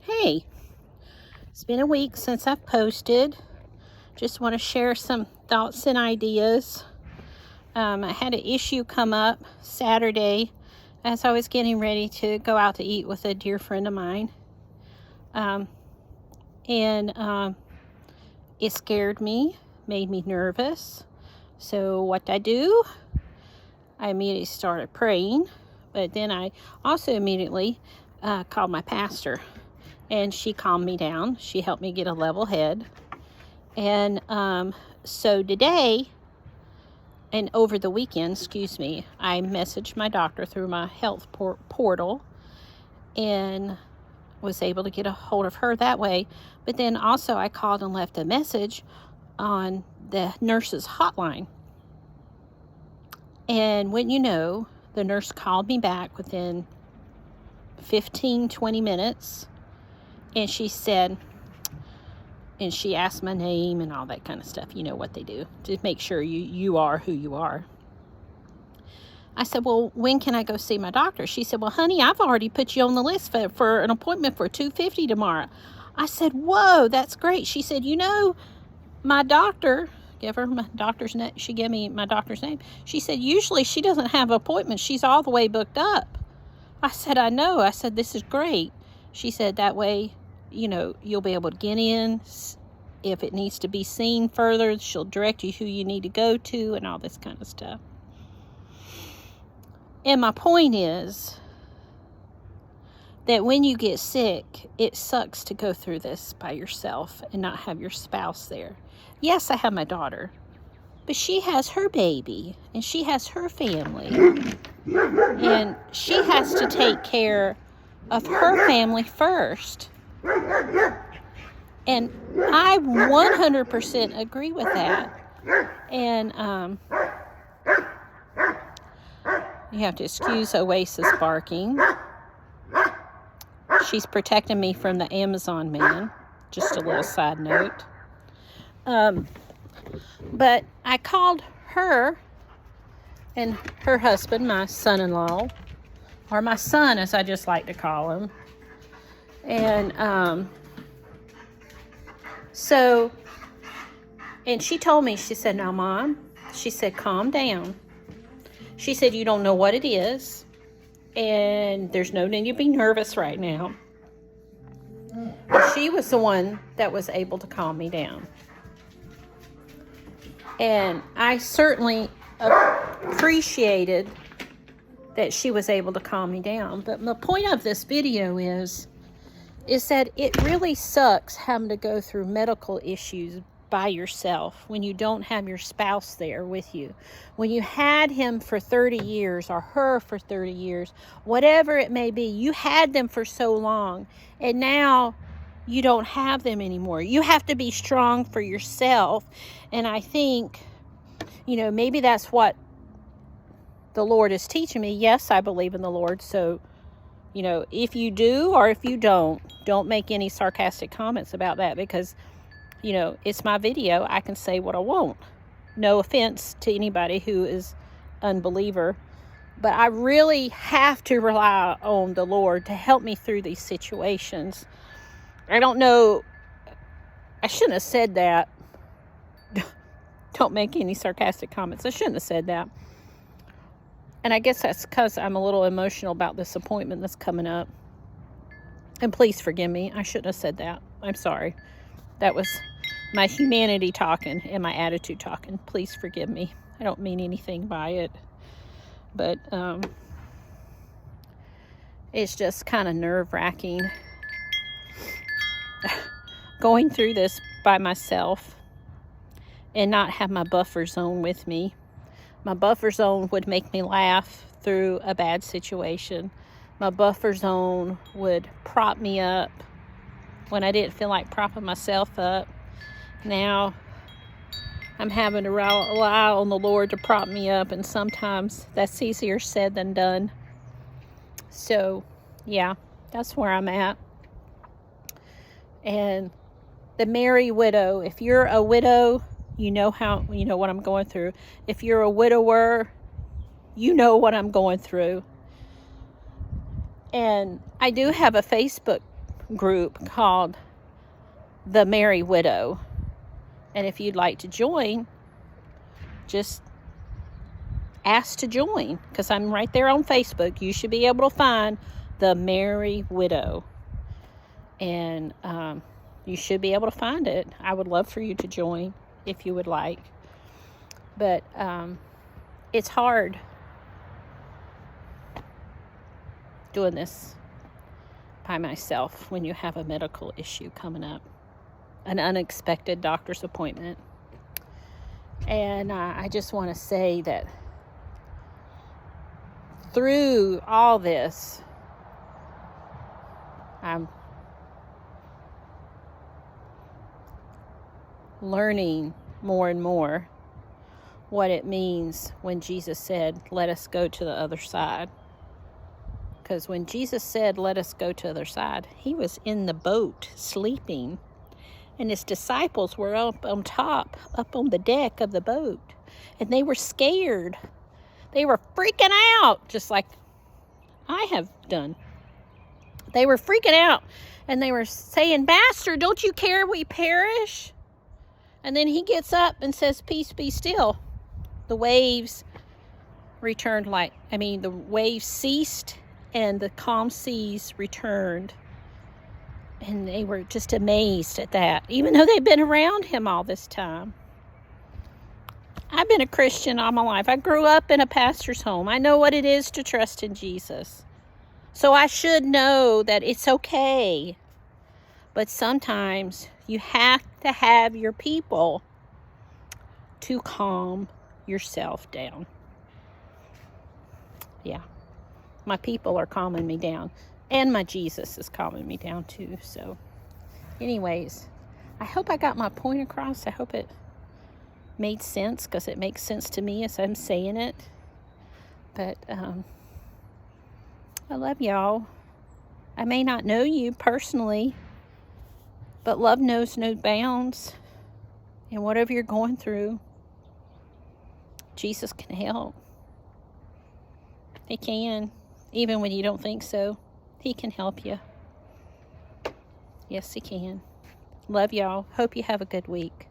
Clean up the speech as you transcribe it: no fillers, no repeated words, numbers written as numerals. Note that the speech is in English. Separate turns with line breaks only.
Hey, it's been a week since I've posted. Just want to share some thoughts and ideas. I had an issue come up Saturday as I was getting ready to go out to eat with a dear friend of mine. And it scared me, made me nervous. So what I do, I immediately started praying, but then I also immediately called my pastor. And she calmed me down. She helped me get a level head. And so today, and over the weekend, I messaged my doctor through my health portal and was able to get a hold of her that way. But then also I called and left a message on the nurse's hotline. And when you know, the nurse called me back within 15-20 minutes. And she said, and she asked my name and all that kind of stuff. You know what they do to make sure you are who you are. I said, well, when can I go see my doctor? She said, well, honey, I've already put you on the list for an appointment for 2:50 tomorrow. I said, whoa, that's great. She said, my doctor, give her my doctor's name. She gave me my doctor's name. She said, usually she doesn't have appointments. She's all the way booked up. I said, I know. I said, this is great. She said, that way, you'll be able to get in. If it needs to be seen further, she'll direct you who you need to go to and all this kind of stuff. And my point is that when you get sick, it sucks to go through this by yourself and not have your spouse there. Yes, I have my daughter, but she has her baby and she has her family. And she has to take care of her family first. And I 100% agree with that. And you have to excuse Oasis barking. She's protecting me from the Amazon man. Just a little side note. But I called her and her husband, my son-in-law, or my son as I just like to call him. And and she told me, she said, now, Mom, she said, calm down. She said, you don't know what it is, and there's no need to be nervous right now. She was the one that was able to calm me down. And I certainly appreciated that she was able to calm me down. But the point of this video is that it really sucks having to go through medical issues by yourself when you don't have your spouse there with you. When you had him for 30 years or her for 30 years, whatever it may be, you had them for so long, and now you don't have them anymore. You have to be strong for yourself. And I think, maybe that's what the Lord is teaching me. Yes, I believe in the Lord. So, if you do or if you don't make any sarcastic comments about that, because, it's my video. I can say what I want. No offense to anybody who is unbeliever, but I really have to rely on the Lord to help me through these situations. I don't know. I shouldn't have said that. Don't make any sarcastic comments. I shouldn't have said that. And I guess that's because I'm a little emotional about this appointment that's coming up. And please forgive me. I shouldn't have said that. I'm sorry. That was my humanity talking and my attitude talking. Please forgive me. I don't mean anything by it. But it's just kind of nerve-wracking going through this by myself and not have my buffer zone with me. My buffer zone would make me laugh through a bad situation. My buffer zone would prop me up when I didn't feel like propping myself up. Now I'm having to rely on the Lord to prop me up, and sometimes that's easier said than done. So, yeah, that's where I'm at. And the merry widow, if you're a widow, you know what I'm going through. If you're a widower, you know what I'm going through. And I do have a Facebook group called The Merry Widow. And if you'd like to join, just ask to join, because I'm right there on Facebook. You should be able to find The Merry Widow. And you should be able to find it. I would love for you to join if you would like. But it's hard doing this by myself when you have a medical issue coming up, an unexpected doctor's appointment. And I just want to say that through all this, I'm learning more and more what it means when Jesus said, let us go to the other side. Because when Jesus said, let us go to the other side, he was in the boat sleeping. And his disciples were up on top, up on the deck of the boat. And they were scared. They were freaking out, just like I have done. They were freaking out. And they were saying, Master, don't you care we perish? And then he gets up and says, peace, be still. The waves returned the waves ceased and the calm seas returned. And they were just amazed at that, even though they've been around him all this time. I've been a Christian all my life. I grew up in a pastor's home. I know what it is to trust in Jesus. So I should know that it's okay. But sometimes you have to have your people to calm yourself down. Yeah. My people are calming me down. And my Jesus is calming me down too. So anyways, I hope I got my point across. I hope it made sense, because it makes sense to me as I'm saying it. But I love y'all. I may not know you personally, but love knows no bounds. And whatever you're going through, Jesus can help. He can. Even when you don't think so, he can help you. Yes, he can. Love y'all. Hope you have a good week.